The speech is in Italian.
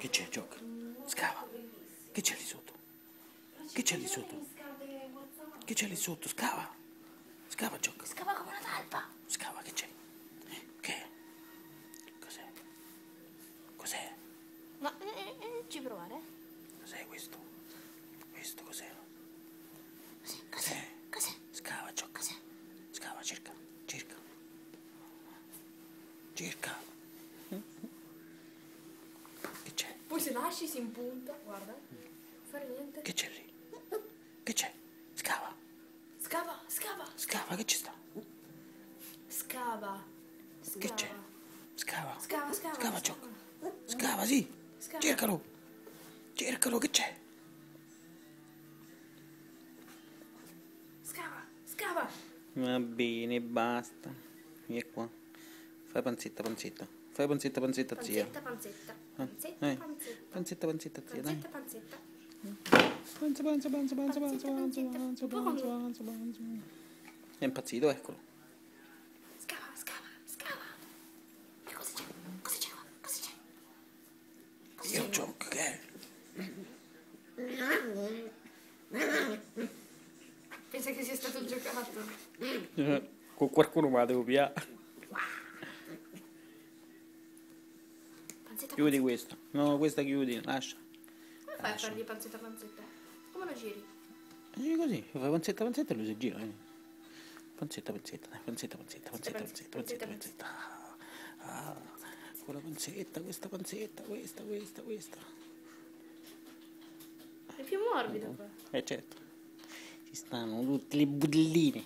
Che c'è, Gioca? Scava. Che c'è lì sotto? Che c'è lì sotto? Che c'è lì sotto? Scava. Scava, Gioca. Scava come una talpa. Scava, che c'è? Che è? Cos'è? Cos'è? Ma ci provare? Cos'è questo? Questo cos'è? Cos'è? Cos'è? Scava, Gioca. Cos'è? Scava, cerca. Cerca. Cerca. Che c'è? Poi se lasci si impunta, guarda. Non fare niente. Che c'è lì? Che c'è? Scava. Scava, scava. Scava, che ci sta? Scava. Che c'è? Scava. Scava, scava. Scava, Gioca. Scava, sì. Scava. Cercalo. Cercalo, che c'è? Scava, scava. Va bene, basta. Via qua. Fai panzetta, panzetta. Fai panzetta, panzetta, zia. Panzetta, panzetta. Eh. Panzetta, panzetta. Panzetta, panzetta, zia, dai. Panzetta, panzetta. Panza, panza, panza, panza, panza, panza, panza, panza, panza, panza. È impazzito, eccolo. Scava, scava, scava. E cosa c'è? Cosa c'è qua? Cosa c'è? Io gioco, che è? Pensa che sia stato giocato. Con qualcuno me la devo piare. Panzetta, Chiudi panzetta. questa. No, questa chiudi, lascia. Come fai a fargli panzetta, panzetta? Come lo giri? E così, fai panzetta, panzetta e lui si gira. Panzetta, panzetta, dai, panzetta, panzetta, panzetta, panzetta, panzetta, panzetta. Ah, con la panzetta, questa, questa. È più morbido qua. Certo. Ci stanno tutte le budelline.